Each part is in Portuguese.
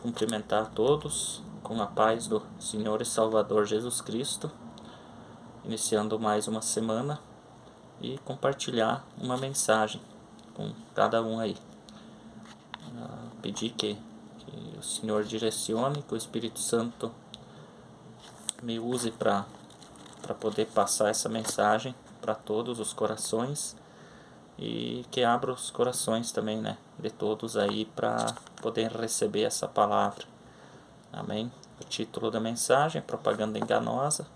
cumprimentar a todos com a paz do Senhor e Salvador Jesus Cristo, iniciando mais uma semana e compartilhar uma mensagem com cada um aí. Pedir que o Senhor direcione, que o Espírito Santo me use para poder passar essa mensagem para todos os corações e que abra os corações também, de todos aí para poder receber essa palavra. Amém? O título da mensagem é Propaganda Enganosa,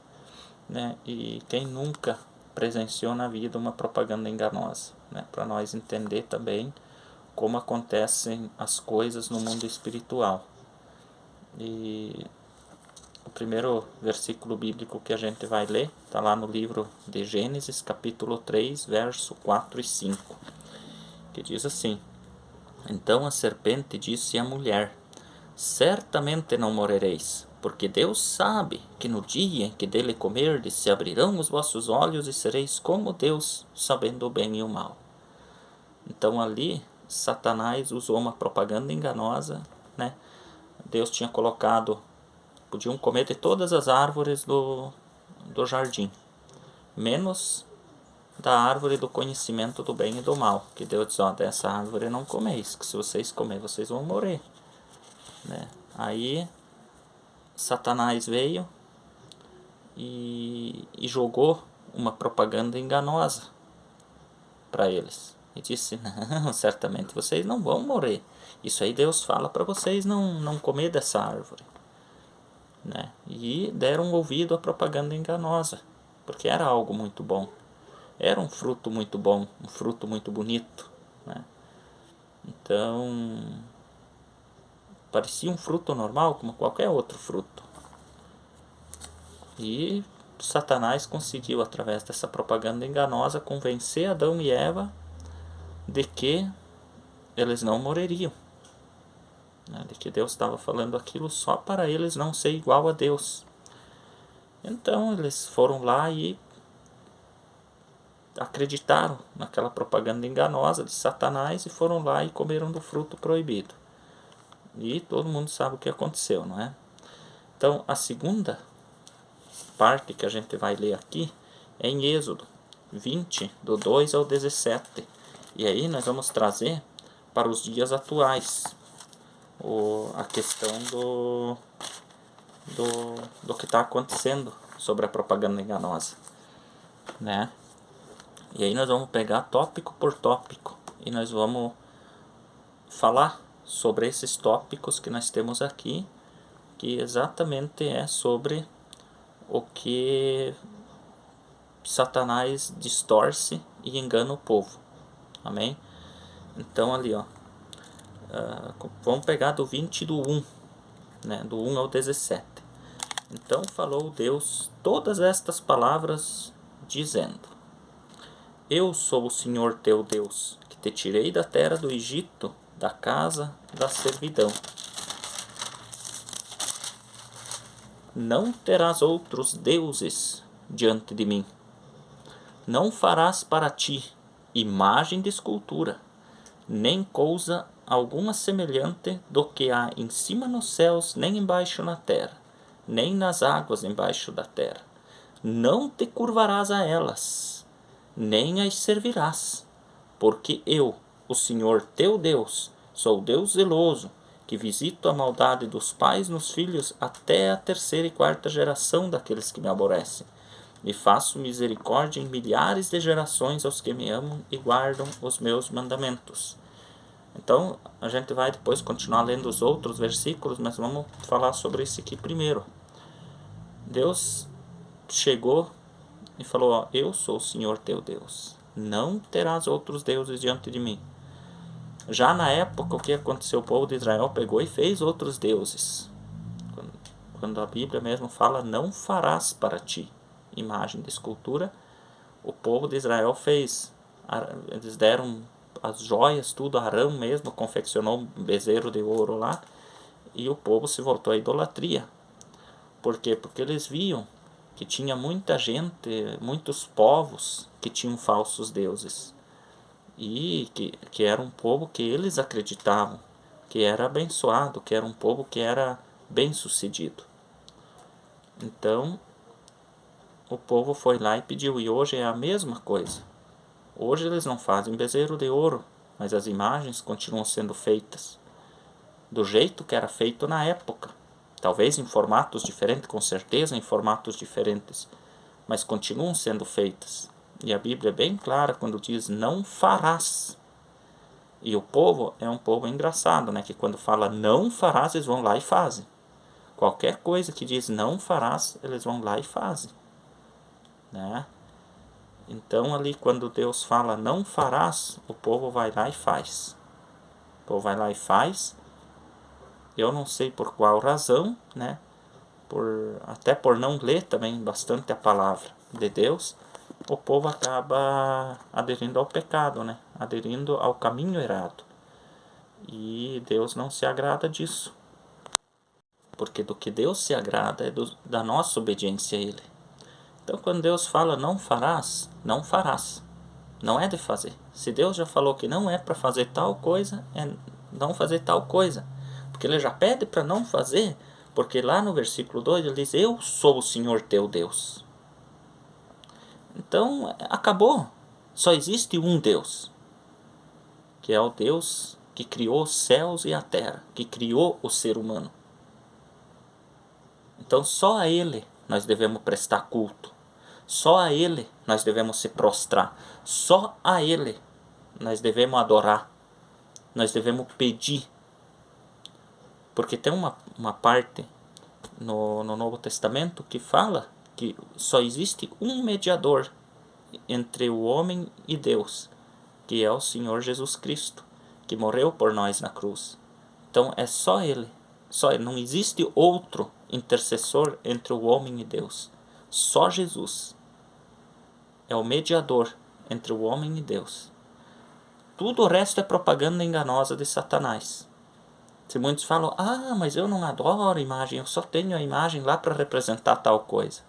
e quem nunca presenciou na vida uma propaganda enganosa, para nós entender também como acontecem as coisas no mundo espiritual. E o primeiro versículo bíblico que a gente vai ler está lá no livro de Gênesis, capítulo 3, verso 4 e 5, que diz assim: Então a serpente disse à mulher: Certamente não morrereis, porque Deus sabe que no dia em que dele comerdes se abrirão os vossos olhos e sereis como Deus, sabendo o bem e o mal. Então ali Satanás usou uma propaganda enganosa, Deus tinha colocado, podiam comer de todas as árvores do jardim, menos da árvore do conhecimento do bem e do mal, que Deus diz: dessa árvore não comeis, que se vocês comerem vocês vão morrer. Aí Satanás veio e jogou uma propaganda enganosa para eles e disse: não, certamente vocês não vão morrer, isso aí Deus fala para vocês não comer dessa árvore, e deram ouvido à propaganda enganosa, porque era algo muito bom, era um fruto muito bom, um fruto muito bonito, então parecia um fruto normal como qualquer outro fruto. E Satanás conseguiu, através dessa propaganda enganosa, convencer Adão e Eva de que eles não morreriam, de que Deus estava falando aquilo só para eles não ser igual a Deus. Então eles foram lá e acreditaram naquela propaganda enganosa de Satanás e foram lá e comeram do fruto proibido. E todo mundo sabe o que aconteceu, não é? Então a segunda parte que a gente vai ler aqui é em Êxodo 20, do 2 ao 17. E aí nós vamos trazer para os dias atuais a questão do que está acontecendo sobre a propaganda enganosa, E aí nós vamos pegar tópico por tópico e nós vamos falar sobre esses tópicos que nós temos aqui, que exatamente é sobre o que Satanás distorce e engana o povo. Amém? Então ali, vamos pegar do 20 do 1, do 1 ao 17. Então falou Deus todas estas palavras, dizendo: Eu sou o Senhor teu Deus, que te tirei da terra do Egito, da casa da servidão. Não terás outros deuses diante de mim. Não farás para ti imagem de escultura, nem coisa alguma semelhante do que há em cima nos céus, nem embaixo na terra, nem nas águas embaixo da terra. Não te curvarás a elas, nem as servirás, porque eu, o Senhor teu Deus, sou Deus zeloso, que visito a maldade dos pais nos filhos até a terceira e quarta geração daqueles que me aborrecem, e faço misericórdia em milhares de gerações aos que me amam e guardam os meus mandamentos. Então, a gente vai depois continuar lendo os outros versículos, mas vamos falar sobre esse aqui primeiro. Deus chegou e falou: eu sou o Senhor teu Deus, não terás outros deuses diante de mim. Já na época, o que aconteceu? O povo de Israel pegou e fez outros deuses. Quando a Bíblia mesmo fala: não farás para ti imagem de escultura, o povo de Israel fez. Eles deram as joias, tudo. Arão mesmo confeccionou um bezerro de ouro lá, e o povo se voltou à idolatria. Por quê? Porque eles viam que tinha muita gente, muitos povos que tinham falsos deuses, e que era um povo que eles acreditavam que era abençoado, que era um povo que era bem-sucedido. Então, o povo foi lá e pediu, e hoje é a mesma coisa. Hoje eles não fazem bezerro de ouro, mas as imagens continuam sendo feitas do jeito que era feito na época. Talvez em formatos diferentes, com certeza em formatos diferentes, mas continuam sendo feitas. E a Bíblia é bem clara quando diz, não farás. E o povo é um povo engraçado, né? Que quando fala não farás, eles vão lá e fazem. Qualquer coisa que diz não farás, eles vão lá e fazem, né? Então ali quando Deus fala não farás, o povo vai lá e faz. O povo vai lá e faz. Eu não sei por qual razão, né? Até por não ler também bastante a palavra de Deus, o povo acaba aderindo ao pecado, né? Aderindo ao caminho errado. E Deus não se agrada disso. Porque do que Deus se agrada é da nossa obediência a Ele. Então quando Deus fala não farás, não farás. Não é de fazer. Se Deus já falou que não é para fazer tal coisa, é não fazer tal coisa. Porque Ele já pede para não fazer, porque lá no versículo 2 Ele diz, eu sou o Senhor teu Deus. Então acabou. Só existe um Deus, que é o Deus que criou os céus e a terra, que criou o ser humano. Então só a Ele nós devemos prestar culto. Só a Ele nós devemos se prostrar. Só a Ele nós devemos adorar. Nós devemos pedir. Porque tem uma parte no Novo Testamento que fala que só existe um mediador entre o homem e Deus, que é o Senhor Jesus Cristo, que morreu por nós na cruz. Então é só Ele. Só Ele. Não existe outro intercessor entre o homem e Deus. Só Jesus é o mediador entre o homem e Deus. Tudo o resto é propaganda enganosa de Satanás. Se muitos falam, mas eu não adoro imagem, eu só tenho a imagem lá para representar tal coisa.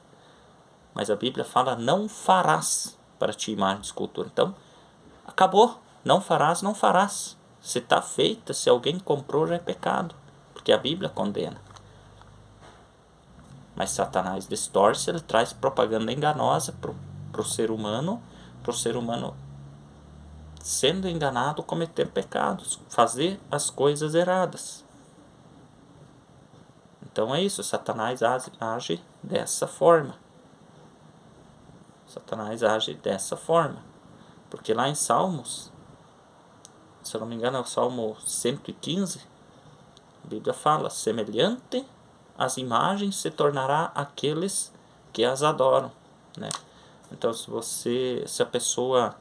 Mas a Bíblia fala, não farás para ti imagem de escultura. Então, acabou. Não farás, não farás. Se está feita, se alguém comprou, já é pecado. Porque a Bíblia condena. Mas Satanás distorce, ele traz propaganda enganosa para o ser humano sendo enganado, cometer pecados, fazer as coisas erradas. Então é isso, Satanás age dessa forma. Satanás age dessa forma. Porque lá em Salmos, se eu não me engano é o Salmo 115, a Bíblia fala, semelhante às imagens se tornará aqueles que as adoram, né? Então se a pessoa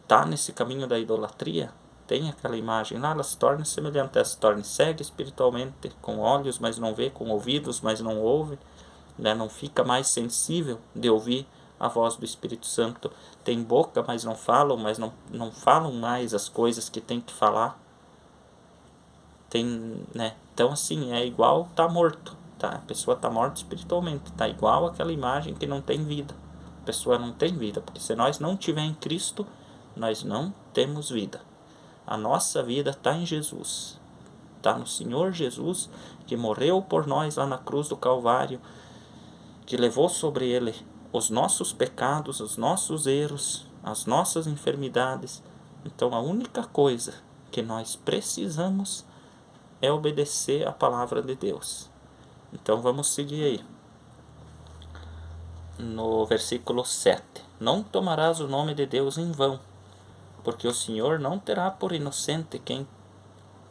está nesse caminho da idolatria, tem aquela imagem lá, ela se torna semelhante, ela se torna cega espiritualmente, com olhos, mas não vê, com ouvidos, mas não ouve, né? Não fica mais sensível de ouvir a voz do Espírito Santo, tem boca, mas não falam mais as coisas que tem que falar, né? Então assim, é igual tá morto, tá? A pessoa tá morta espiritualmente, tá igual aquela imagem que não tem vida, a pessoa não tem vida, porque se nós não tiver em Cristo, nós não temos vida. A nossa vida está em Jesus, está no Senhor Jesus, que morreu por nós lá na cruz do Calvário, que levou sobre Ele os nossos pecados, os nossos erros, as nossas enfermidades. Então a única coisa que nós precisamos é obedecer a palavra de Deus. Então vamos seguir aí. No versículo 7. Não tomarás o nome de Deus em vão, porque o Senhor não terá por inocente quem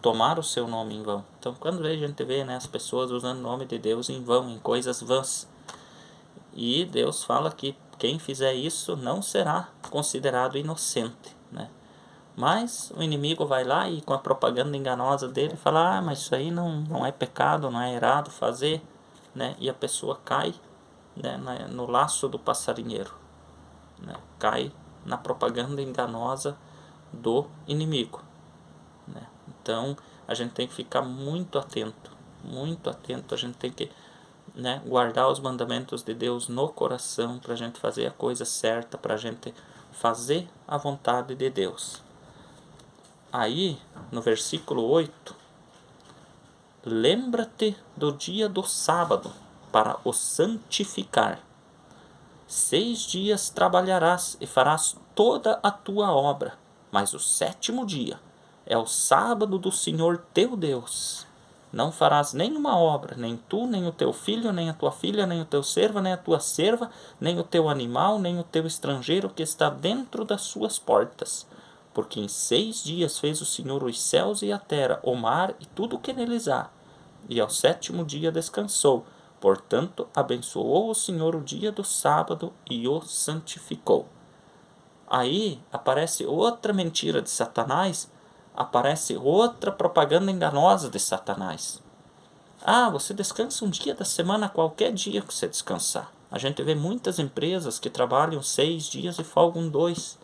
tomar o seu nome em vão. Então quando a gente vê, né, as pessoas usando o nome de Deus em vão, em coisas vãs, e Deus fala que quem fizer isso não será considerado inocente, né? Mas o inimigo vai lá e com a propaganda enganosa dele fala, mas isso aí não é pecado, não é errado fazer, né? E a pessoa cai, né, no laço do passarinheiro, né? Cai na propaganda enganosa do inimigo, né? Então a gente tem que ficar muito atento, a gente tem que, né, guardar os mandamentos de Deus no coração para a gente fazer a coisa certa, para a gente fazer a vontade de Deus. Aí, no versículo 8, Lembra-te do dia do sábado, para o santificar. 6 dias trabalharás e farás toda a tua obra, mas o 7º dia é o sábado do Senhor teu Deus. Não farás nenhuma obra, nem tu, nem o teu filho, nem a tua filha, nem o teu servo, nem a tua serva, nem o teu animal, nem o teu estrangeiro que está dentro das suas portas. Porque em 6 dias fez o Senhor os céus e a terra, o mar e tudo o que neles há. E ao 7º dia descansou. Portanto, abençoou o Senhor o dia do sábado e o santificou. Aí aparece outra mentira de Satanás, aparece outra propaganda enganosa de Satanás. Você descansa um dia da semana, qualquer dia que você descansar. A gente vê muitas empresas que trabalham 6 dias e folgam 2.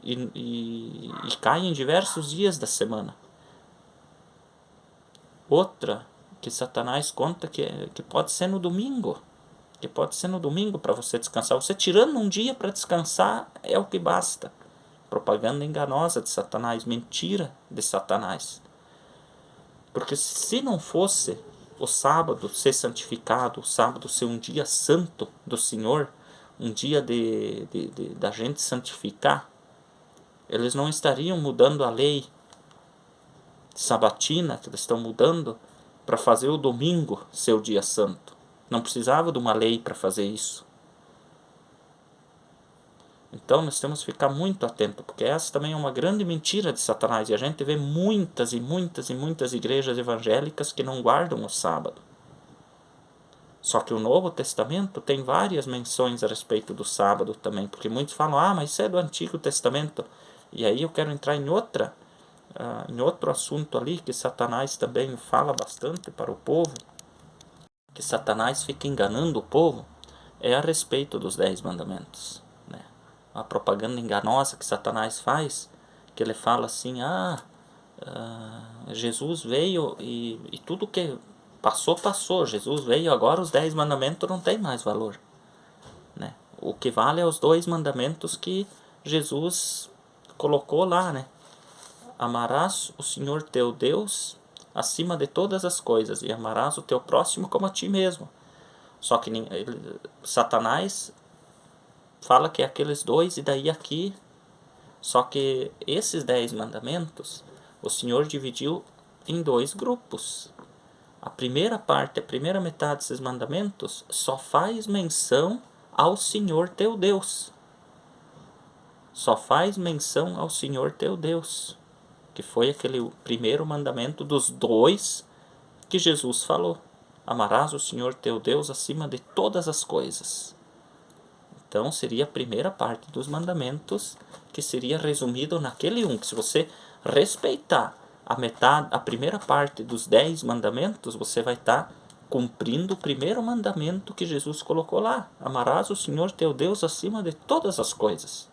E caem em diversos dias da semana. Outra que Satanás conta que pode ser no domingo. Que pode ser no domingo para você descansar. Você tirando um dia para descansar é o que basta. Propaganda enganosa de Satanás, mentira de Satanás. Porque se não fosse o sábado ser santificado, o sábado ser um dia santo do Senhor, um dia da gente santificar, eles não estariam mudando a lei sabatina, que eles estão mudando para fazer o domingo ser o dia santo. Não precisava de uma lei para fazer isso. Então nós temos que ficar muito atento, porque essa também é uma grande mentira de Satanás. E a gente vê muitas e muitas e muitas igrejas evangélicas que não guardam o sábado. Só que o Novo Testamento tem várias menções a respeito do sábado também, porque muitos falam, mas isso é do Antigo Testamento. E aí eu quero entrar em outro assunto ali, que Satanás também fala bastante para o povo, que Satanás fica enganando o povo, é a respeito dos 10 mandamentos. Né? A propaganda enganosa que Satanás faz, que ele fala assim, Jesus veio e tudo que passou, Jesus veio, agora os 10 mandamentos não tem mais valor. Né? O que vale é os 2 mandamentos que Jesus colocou lá, né? Amarás o Senhor teu Deus acima de todas as coisas e amarás o teu próximo como a ti mesmo. Só que Satanás fala que é aqueles 2 e daí aqui. Só que esses 10 mandamentos o Senhor dividiu em 2 grupos. A primeira parte, a primeira metade desses mandamentos só faz menção ao Senhor teu Deus. Só faz menção ao Senhor teu Deus, que foi aquele primeiro mandamento dos 2 que Jesus falou. Amarás o Senhor teu Deus acima de todas as coisas. Então seria a primeira parte dos mandamentos, que seria resumido naquele que se você respeitar a primeira parte dos 10 mandamentos, você vai estar cumprindo o primeiro mandamento que Jesus colocou lá. Amarás o Senhor teu Deus acima de todas as coisas.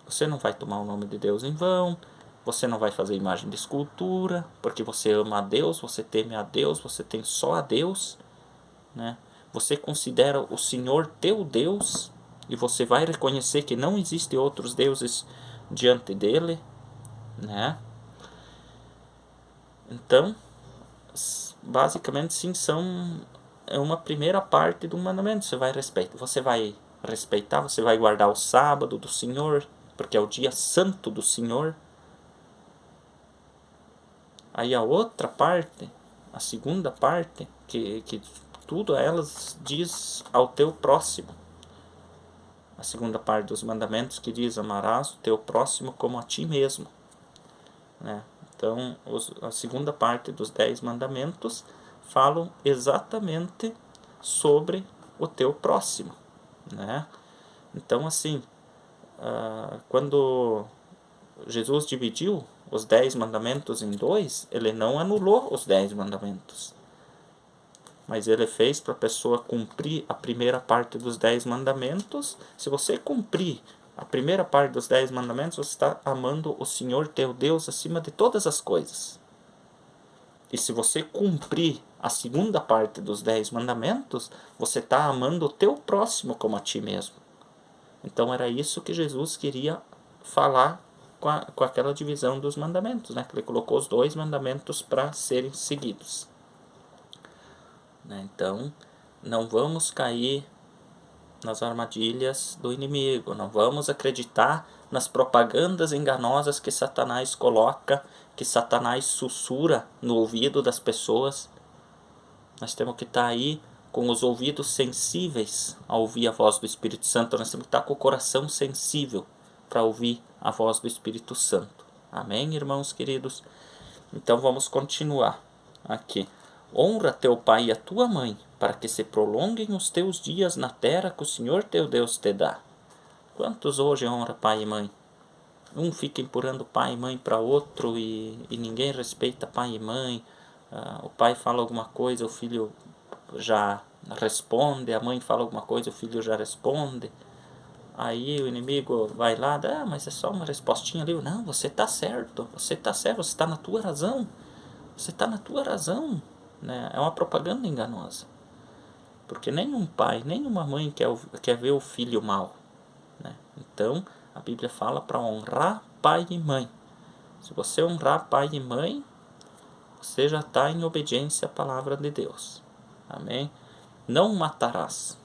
Você não vai tomar o nome de Deus em vão, você não vai fazer imagem de escultura, porque você ama a Deus, você teme a Deus, você tem só a Deus, né? Você considera o Senhor teu Deus, e você vai reconhecer que não existem outros deuses diante dele, né? Então, basicamente sim, é uma primeira parte do mandamento. Você vai respeitar, você vai guardar o sábado do Senhor, porque é o dia santo do Senhor. Aí a outra parte, a segunda parte, que tudo elas diz ao teu próximo. A segunda parte dos mandamentos que diz, amarás o teu próximo como a ti mesmo. Né? Então, a segunda parte dos 10 mandamentos falam exatamente sobre o teu próximo. Né? Então, assim, quando Jesus dividiu os 10 mandamentos em 2, ele não anulou os 10 mandamentos. Mas ele fez para a pessoa cumprir a primeira parte dos 10 mandamentos. Se você cumprir a primeira parte dos 10 mandamentos, você está amando o Senhor teu Deus acima de todas as coisas. E se você cumprir a segunda parte dos 10 mandamentos, você está amando o teu próximo como a ti mesmo. Então era isso que Jesus queria falar com aquela divisão dos mandamentos, né? Que ele colocou os 2 mandamentos para serem seguidos. Né? Então, não vamos cair nas armadilhas do inimigo, não vamos acreditar nas propagandas enganosas que Satanás coloca, que Satanás sussurra no ouvido das pessoas. Nós temos que estar aí com os ouvidos sensíveis a ouvir a voz do Espírito Santo. Nós temos que estar com o coração sensível para ouvir a voz do Espírito Santo. Amém, irmãos queridos? Então vamos continuar aqui. Honra teu pai e a tua mãe, para que se prolonguem os teus dias na terra que o Senhor teu Deus te dá. Quantos hoje honra pai e mãe? Um fica empurrando pai e mãe para outro e ninguém respeita pai e mãe. O pai fala alguma coisa, o filho já responde, a mãe fala alguma coisa, o filho já responde. Aí o inimigo vai lá, mas é só uma respostinha ali. Não, você está certo, você está na tua razão. Você está na tua razão. Né? É uma propaganda enganosa. Porque nenhum pai, nenhuma mãe quer ver o filho mal. Né? Então, a Bíblia fala para honrar pai e mãe. Se você honrar pai e mãe, você já está em obediência à palavra de Deus. Amém? Não matarás.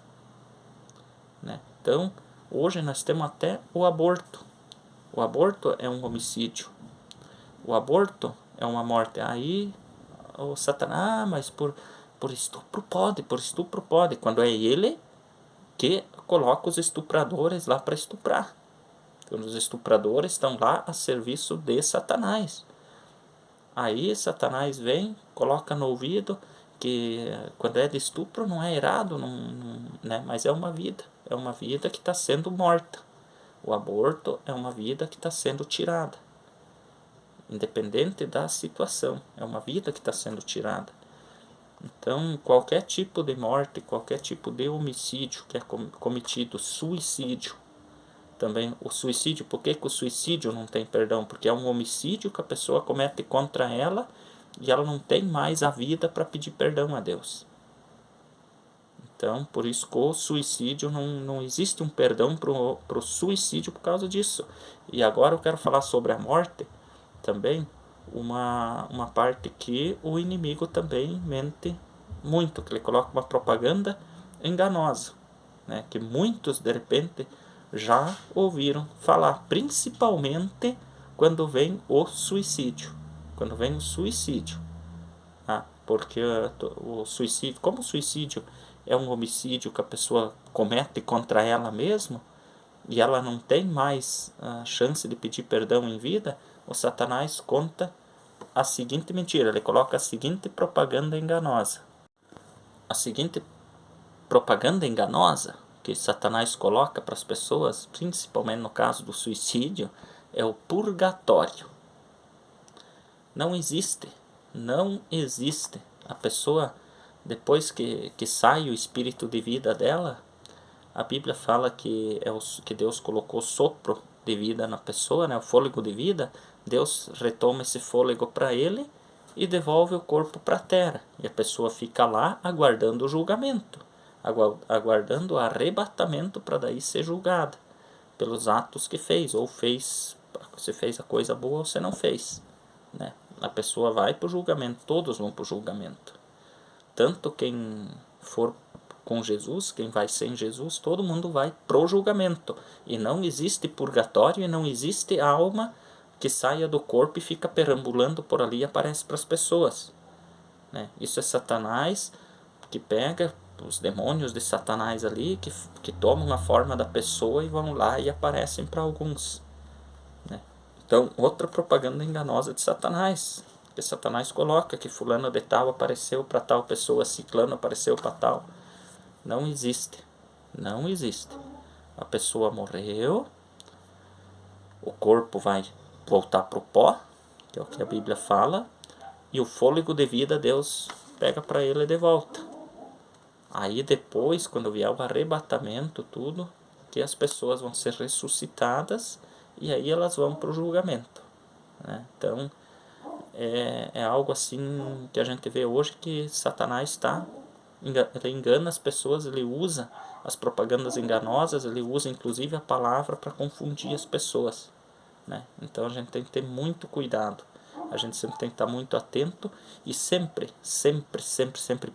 Né? Então, hoje nós temos até o aborto. O aborto é um homicídio. O aborto é uma morte. Aí o Satanás, mas por estupro pode. Quando é ele que coloca os estupradores lá para estuprar. Quando os estupradores estão lá a serviço de Satanás. Aí Satanás vem, coloca no ouvido que quando é de estupro não é errado, né? Mas é uma vida que está sendo morta. O aborto é uma vida que está sendo tirada. Independente da situação, é uma vida que está sendo tirada. Então, qualquer tipo de morte, qualquer tipo de homicídio que é cometido, suicídio, também o suicídio, por que o suicídio não tem perdão? Porque é um homicídio que a pessoa comete contra ela e ela não tem mais a vida para pedir perdão a Deus. Então, por isso que o suicídio não existe um perdão para o suicídio por causa disso. E agora eu quero falar sobre a morte também, uma parte que o inimigo também mente muito, que ele coloca uma propaganda enganosa, né? Que muitos de repente já ouviram falar, principalmente quando vem o suicídio. Quando vem o suicídio. Porque o suicídio, como o suicídio é um homicídio que a pessoa comete contra ela mesma, e ela não tem mais a chance de pedir perdão em vida, o Satanás conta a seguinte mentira, ele coloca a seguinte propaganda enganosa. A seguinte propaganda enganosa que Satanás coloca para as pessoas, principalmente no caso do suicídio, é o purgatório. Não existe. A pessoa, depois que sai o espírito de vida dela, a Bíblia fala que que Deus colocou sopro de vida na pessoa, né? O fôlego de vida. Deus retoma esse fôlego para ele e devolve o corpo para a terra. E a pessoa fica lá aguardando o julgamento, aguardando o arrebatamento para daí ser julgada pelos atos que fez, ou você fez a coisa boa ou você não fez. Né? A pessoa vai para o julgamento, todos vão para o julgamento. Tanto quem for com Jesus, quem vai sem Jesus, todo mundo vai pro julgamento. E não existe purgatório e não existe alma que saia do corpo e fica perambulando por ali e aparece para as pessoas. Né? Isso é Satanás que pega os demônios de Satanás ali, que tomam a forma da pessoa e vão lá e aparecem para alguns. Né? Então, outra propaganda enganosa de Satanás, que Satanás coloca que fulano de tal apareceu para tal pessoa, ciclano apareceu para tal. Não existe. A pessoa morreu, o corpo vai voltar para o pó, que é o que a Bíblia fala, e o fôlego de vida Deus pega para ele de volta. Aí depois, quando vier o arrebatamento, tudo, que as pessoas vão ser ressuscitadas e aí elas vão para o julgamento. Né? Então, é algo assim que a gente vê hoje que Satanás ele engana as pessoas, ele usa as propagandas enganosas, ele usa inclusive a palavra para confundir as pessoas. né? Então a gente tem que ter muito cuidado. A gente sempre tem que estar muito atento e sempre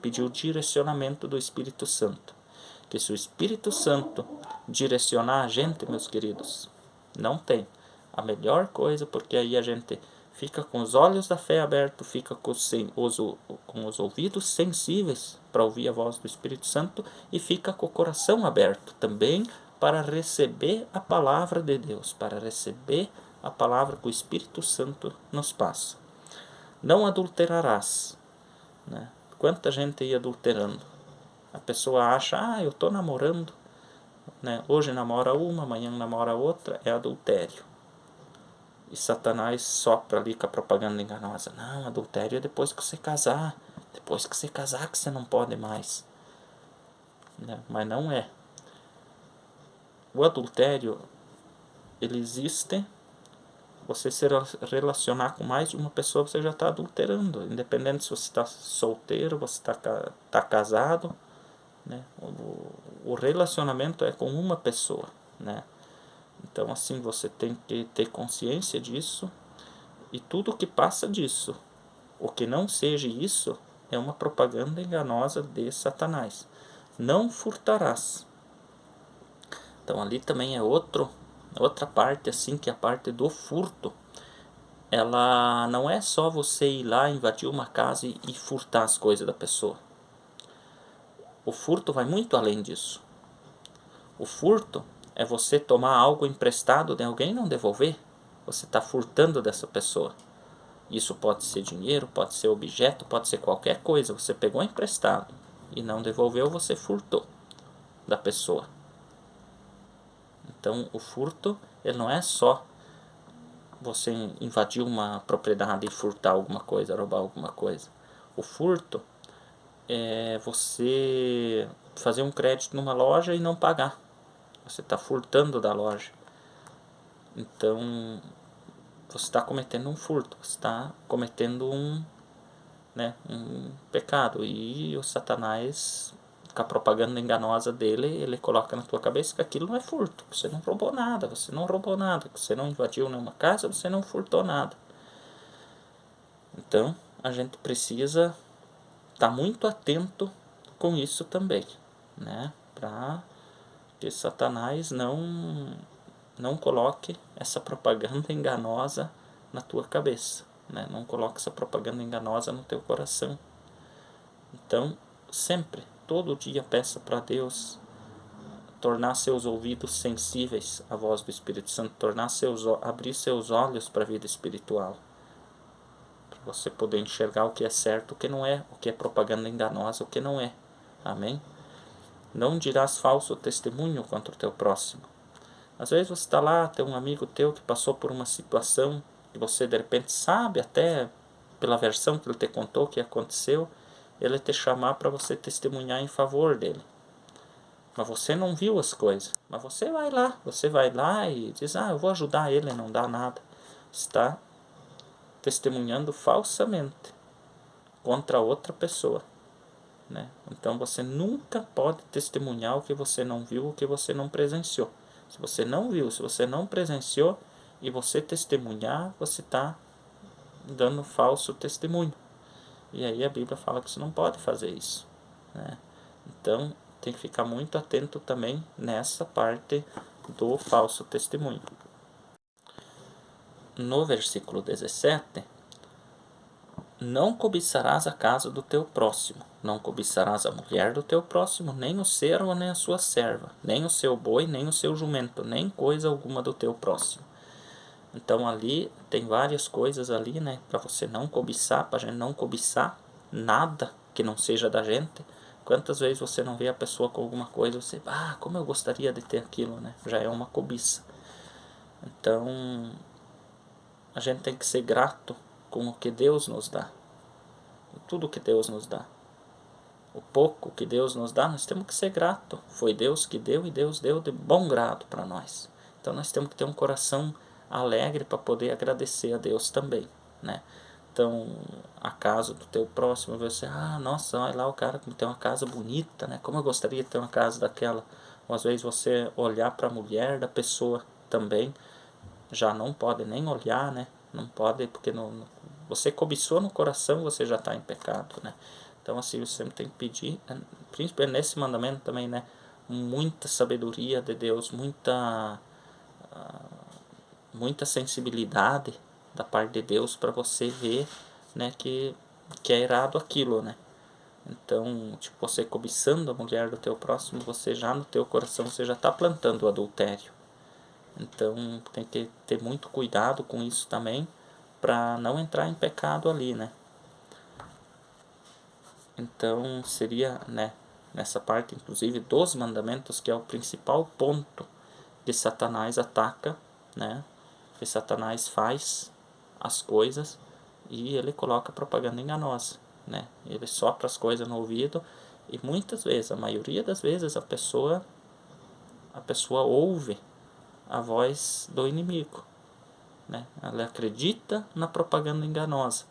pedir o direcionamento do Espírito Santo. Que se o Espírito Santo direcionar a gente, meus queridos, não tem a melhor coisa, porque aí a gente fica com os olhos da fé abertos, fica com os ouvidos sensíveis para ouvir a voz do Espírito Santo e fica com o coração aberto também para receber a palavra de Deus, para receber a palavra que o Espírito Santo nos passa. Não adulterarás, né? Quanta gente ia adulterando. A pessoa acha, eu estou namorando, né? Hoje namora uma, amanhã namora outra, é adultério. E Satanás sopra ali com a propaganda enganosa. Não, adultério é depois que você casar. Depois que você casar que você não pode mais. Né? Mas não é. O adultério, ele existe. Você se relacionar com mais de uma pessoa, você já está adulterando. Independente se você está solteiro, você está casado. Né? O relacionamento é com uma pessoa. Né? Então, assim, você tem que ter consciência disso. E tudo que passa disso, o que não seja isso, é uma propaganda enganosa de Satanás. Não furtarás. Então ali também é outra parte, assim, que é a parte do furto. Ela não é só você ir lá, invadir uma casa e furtar as coisas da pessoa. O furto vai muito além disso. O furto é você tomar algo emprestado de alguém e não devolver. Você está furtando dessa pessoa. Isso pode ser dinheiro, pode ser objeto, pode ser qualquer coisa. Você pegou emprestado e não devolveu, você furtou da pessoa. Então, o furto, ele não é só você invadir uma propriedade e furtar alguma coisa, roubar alguma coisa. O furto é você fazer um crédito numa loja e não pagar. Você está furtando da loja. Então, você está cometendo um furto, você está cometendo um pecado. E o Satanás, com a propaganda enganosa dele, ele coloca na tua cabeça que aquilo não é furto, que você não roubou nada, que você não invadiu nenhuma casa, você não furtou nada. Então, a gente precisa estar muito atento com isso também, né? Para que Satanás não coloque essa propaganda enganosa na tua cabeça, né? Não coloque essa propaganda enganosa no teu coração. Então, sempre, todo dia, peça para Deus tornar seus ouvidos sensíveis à voz do Espírito Santo, abrir seus olhos para a vida espiritual, para você poder enxergar o que é certo, o que não é, o que é propaganda enganosa, o que não é. Amém? Não dirás falso testemunho contra o teu próximo. Às vezes você está lá, tem um amigo teu que passou por uma situação que você de repente sabe até pela versão que ele te contou que aconteceu, ele te chamar para você testemunhar em favor dele. Mas você não viu as coisas. Mas você vai lá e diz, eu vou ajudar ele, não dá nada. Está testemunhando falsamente contra outra pessoa. Né? Então você nunca pode testemunhar o que você não viu, o que você não presenciou. Se você não viu, se você não presenciou e você testemunhar, você está dando falso testemunho. E aí a Bíblia fala que você não pode fazer isso. Né? Então tem que ficar muito atento também nessa parte do falso testemunho. No versículo 17, não cobiçarás a casa do teu próximo, não cobiçarás a mulher do teu próximo, nem o servo, nem a sua serva, nem o seu boi, nem o seu jumento, nem coisa alguma do teu próximo. Então ali tem várias coisas ali, né, para você não cobiçar, para a gente não cobiçar nada que não seja da gente. Quantas vezes você não vê a pessoa com alguma coisa, você, como eu gostaria de ter aquilo, né? Já é uma cobiça. Então, a gente tem que ser grato com o que Deus nos dá. Tudo que Deus nos dá. O pouco que Deus nos dá, nós temos que ser grato. Foi Deus que deu e Deus deu de bom grado para nós. Então, nós temos que ter um coração alegre para poder agradecer a Deus também, né? Então, a casa do teu próximo, você, nossa, olha lá o cara que tem uma casa bonita, né? Como eu gostaria de ter uma casa daquela. Ou às vezes você olhar para a mulher da pessoa também já não pode nem olhar, né? Não pode, porque você cobiçou no coração, você já está em pecado, né? Então, assim, você sempre tem que pedir, principalmente nesse mandamento também, né? Muita sabedoria de Deus, muita sensibilidade da parte de Deus para você ver, né, que é errado aquilo, né? Então, tipo, você cobiçando a mulher do teu próximo, você já no teu coração, você já está plantando o adultério. Então, tem que ter muito cuidado com isso também, para não entrar em pecado ali, né? Então, seria, né, nessa parte, inclusive, dos mandamentos, que é o principal ponto que Satanás ataca, né? Que Satanás faz as coisas e ele coloca propaganda enganosa, né? Ele sopra as coisas no ouvido e muitas vezes, a maioria das vezes, a pessoa ouve a voz do inimigo, né? Ela acredita na propaganda enganosa,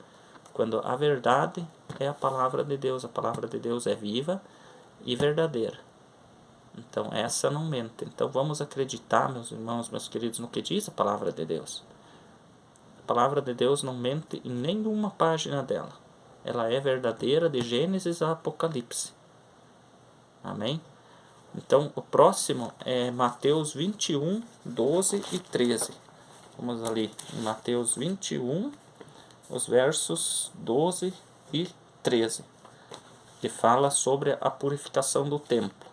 quando a verdade é a palavra de Deus. A palavra de Deus é viva e verdadeira. Então essa não mente. Então vamos acreditar, meus irmãos, meus queridos, no que diz a palavra de Deus. A palavra de Deus não mente em nenhuma página dela. Ela é verdadeira de Gênesis a Apocalipse. Amém? Então o próximo é Mateus 21, 12 e 13. Vamos ali em Mateus 21, os versos 12 e 13, que fala sobre a purificação do templo.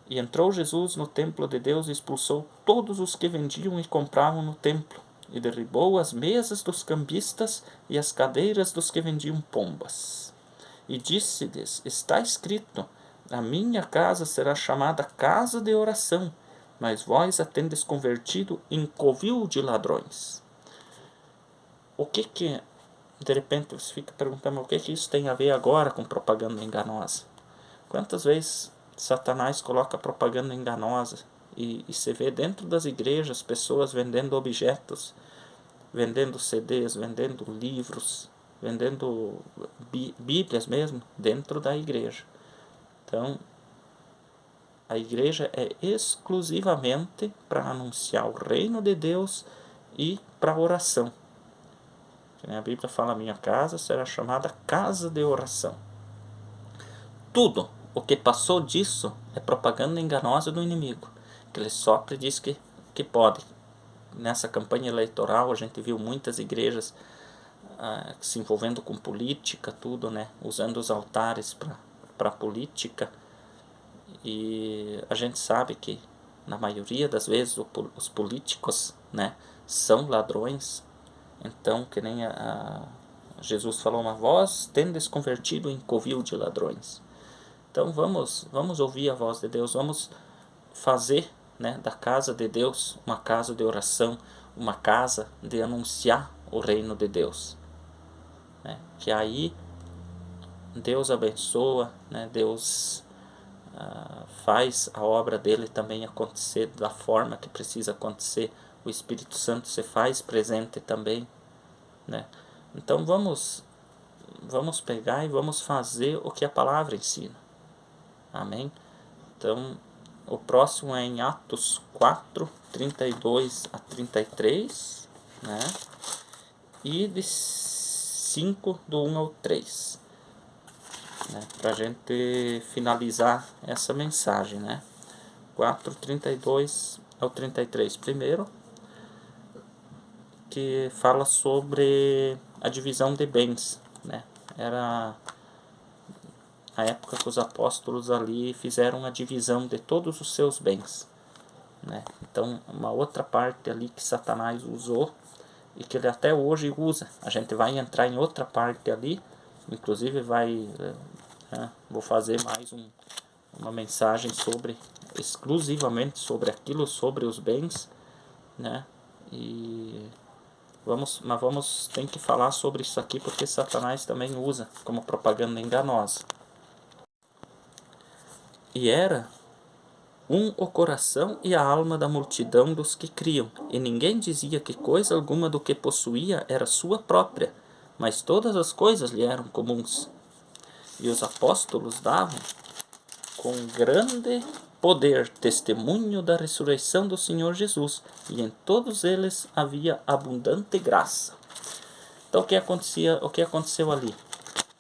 E entrou Jesus no templo de Deus e expulsou todos os que vendiam e compravam no templo, e derribou as mesas dos cambistas e as cadeiras dos que vendiam pombas. E disse-lhes: está escrito, a minha casa será chamada casa de oração, mas vós a tendes convertido em covil de ladrões. O que de repente você fica perguntando, o que isso tem a ver agora com propaganda enganosa? Quantas vezes Satanás coloca propaganda enganosa e se vê dentro das igrejas pessoas vendendo objetos, vendendo CDs, vendendo livros, vendendo bíblias mesmo dentro da igreja. Então, a igreja é exclusivamente para anunciar o reino de Deus e para oração. A Bíblia fala, minha casa será chamada casa de oração. Tudo o que passou disso é propaganda enganosa do inimigo, que ele sopra e diz que pode. Nessa campanha eleitoral a gente viu muitas igrejas se envolvendo com política, tudo, né? Usando os altares para política. E a gente sabe que na maioria das vezes os políticos, né, são ladrões. Então, que nem Jesus falou, uma voz tendes convertido em covil de ladrões. Então vamos ouvir a voz de Deus, vamos fazer, né, da casa de Deus uma casa de oração, uma casa de anunciar o reino de Deus, né? Que aí Deus abençoa, né? Deus faz a obra dele também acontecer da forma que precisa acontecer. O Espírito Santo se faz presente também, né? Então vamos pegar e vamos fazer o que a palavra ensina. Amém? Então, o próximo é em Atos 4, 32 a 33, né? E de 5, do 1 ao 3. Né? Para a gente finalizar essa mensagem, né? 4, 32 ao 33. Primeiro, que fala sobre a divisão de bens, né? Era a época que os apóstolos ali fizeram a divisão de todos os seus bens, né? Então, uma outra parte ali que Satanás usou e que ele até hoje usa. A gente vai entrar em outra parte ali, inclusive vou fazer mais uma mensagem exclusivamente sobre aquilo, sobre os bens, né? E tem que falar sobre isso aqui porque Satanás também usa como propaganda enganosa. E era o coração e a alma da multidão dos que criam, e ninguém dizia que coisa alguma do que possuía era sua própria, mas todas as coisas lhe eram comuns. E os apóstolos davam com grande poder, testemunho da ressurreição do Senhor Jesus, e em todos eles havia abundante graça. Então o que aconteceu ali?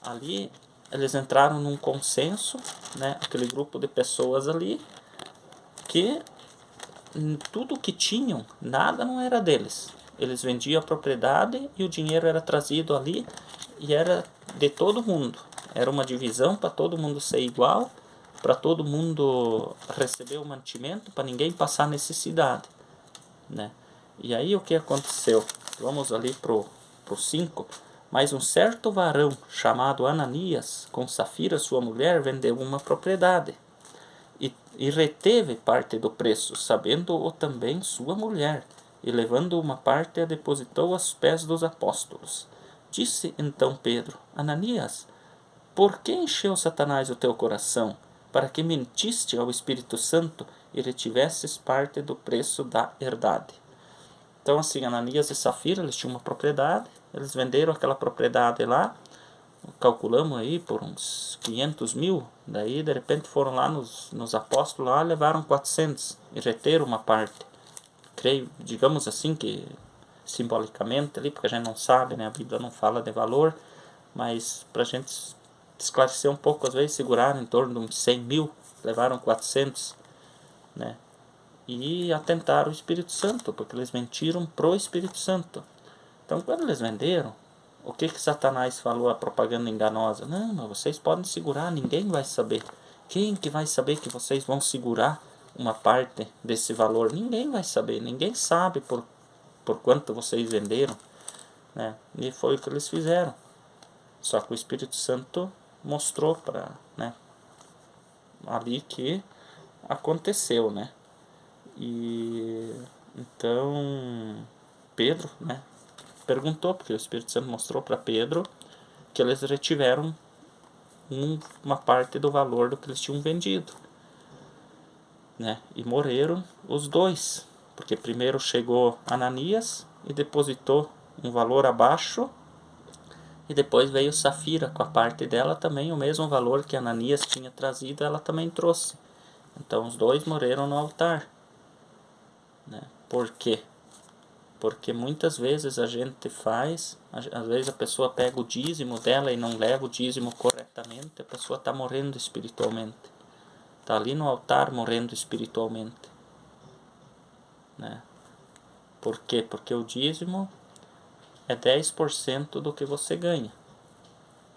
Ali eles entraram num consenso, né, aquele grupo de pessoas ali, que tudo que tinham, nada não era deles. Eles vendiam a propriedade e o dinheiro era trazido ali e era de todo mundo. Era uma divisão para todo mundo ser igual, para todo mundo receber o mantimento, para ninguém passar necessidade, né? E aí o que aconteceu? Vamos ali pro 5. Mas um certo varão chamado Ananias, com Safira sua mulher, vendeu uma propriedade e reteve parte do preço, sabendo-o também sua mulher, e levando uma parte a depositou aos pés dos apóstolos. Disse então Pedro: Ananias, por que encheu Satanás o teu coração, para que mentiste ao Espírito Santo e retivesses parte do preço da herdade? Então assim, Ananias e Safira, eles tinham uma propriedade, eles venderam aquela propriedade lá, calculamos aí por uns 500 mil, daí de repente foram lá nos apóstolos, lá levaram 400 e reteram uma parte. Creio, digamos assim, que simbolicamente ali, porque a gente não sabe, né, a Bíblia não fala de valor, mas para a gente esclarecer um pouco, às vezes seguraram em torno de uns 100 mil, levaram 400, né, e atentaram o Espírito Santo, porque eles mentiram pro Espírito Santo. Então quando eles venderam, o que Satanás falou, a propaganda enganosa? Não, mas vocês podem segurar, ninguém vai saber. Quem que vai saber que vocês vão segurar uma parte desse valor? Ninguém vai saber, ninguém sabe por quanto vocês venderam, né? E foi o que eles fizeram. Só que o Espírito Santo mostrou para, né, ali que aconteceu, né? E então Pedro, né, perguntou, porque o Espírito Santo mostrou para Pedro que eles retiveram uma parte do valor do que eles tinham vendido, né? E morreram os dois, porque primeiro chegou Ananias e depositou um valor abaixo, e depois veio Safira com a parte dela também, o mesmo valor que Ananias tinha trazido, ela também trouxe. Então os dois morreram no altar, né? Por quê? Porque muitas vezes a gente faz, às vezes a pessoa pega o dízimo dela e não leva o dízimo corretamente, a pessoa está morrendo espiritualmente. Está ali no altar morrendo espiritualmente, né? Por quê? Porque o dízimo é 10% do que você ganha,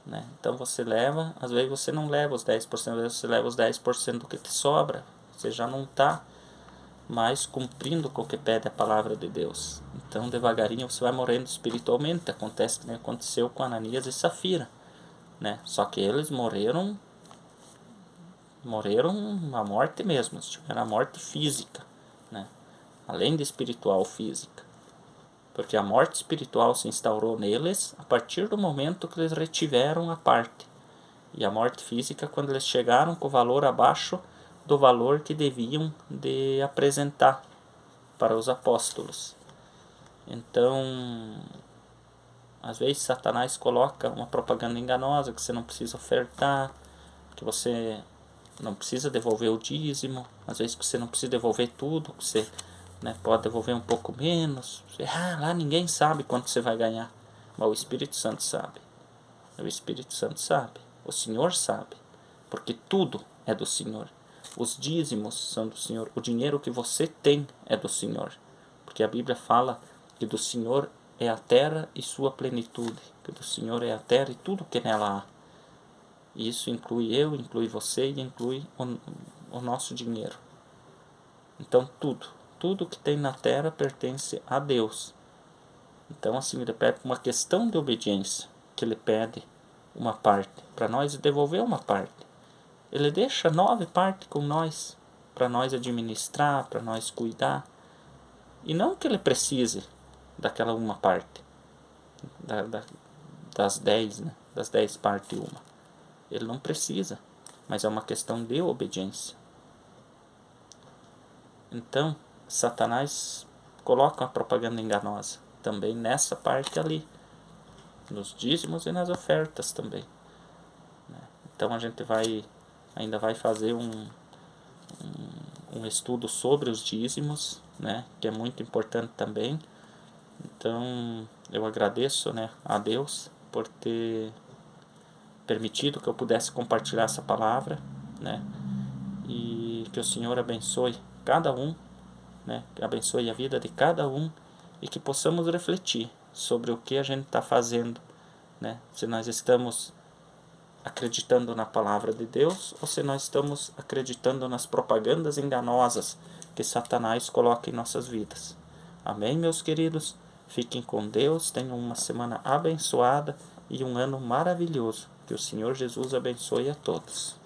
né? Então você leva, às vezes você não leva os 10%, às vezes você leva os 10% do que te sobra. Você já não está mais cumprindo com o que pede a palavra de Deus. Então devagarinho você vai morrendo espiritualmente. Acontece que nem aconteceu com Ananias e Safira, né? Só que eles morreram a morte mesmo, eles tiveram a morte física, né? Além de espiritual, física. Porque a morte espiritual se instaurou neles a partir do momento que eles retiveram a parte. E a morte física quando eles chegaram com o valor abaixo do valor que deviam de apresentar para os apóstolos. Então, às vezes Satanás coloca uma propaganda enganosa que você não precisa ofertar, que você não precisa devolver o dízimo, às vezes que você não precisa devolver tudo, que você, né, pode devolver um pouco menos. Lá ninguém sabe quanto você vai ganhar, mas o Espírito Santo sabe. O Espírito Santo sabe, o Senhor sabe, porque tudo é do Senhor. Os dízimos são do Senhor, o dinheiro que você tem é do Senhor, porque a Bíblia fala que do Senhor é a terra e sua plenitude, que do Senhor é a terra e tudo que nela há. E isso inclui eu, inclui você e inclui o nosso dinheiro. Então tudo que tem na terra pertence a Deus. Então assim, ele pede uma questão de obediência, que ele pede uma parte, para nós devolver uma parte. Ele deixa 9 partes com nós, para nós administrar, para nós cuidar. E não que ele precise daquela uma parte, das 10, né? Das 10 partes uma. Ele não precisa, mas é uma questão de obediência. Então, Satanás coloca uma propaganda enganosa também nessa parte ali, nos dízimos e nas ofertas também, né? Então a gente ainda vai fazer um estudo sobre os dízimos, né, que é muito importante também. Então eu agradeço, né, a Deus por ter permitido que eu pudesse compartilhar essa palavra, né, e que o Senhor abençoe cada um, né, que abençoe a vida de cada um e que possamos refletir sobre o que a gente está fazendo, né, se nós estamos acreditando na palavra de Deus ou se nós estamos acreditando nas propagandas enganosas que Satanás coloca em nossas vidas. Amém, meus queridos? Fiquem com Deus, tenham uma semana abençoada e um ano maravilhoso. Que o Senhor Jesus abençoe a todos.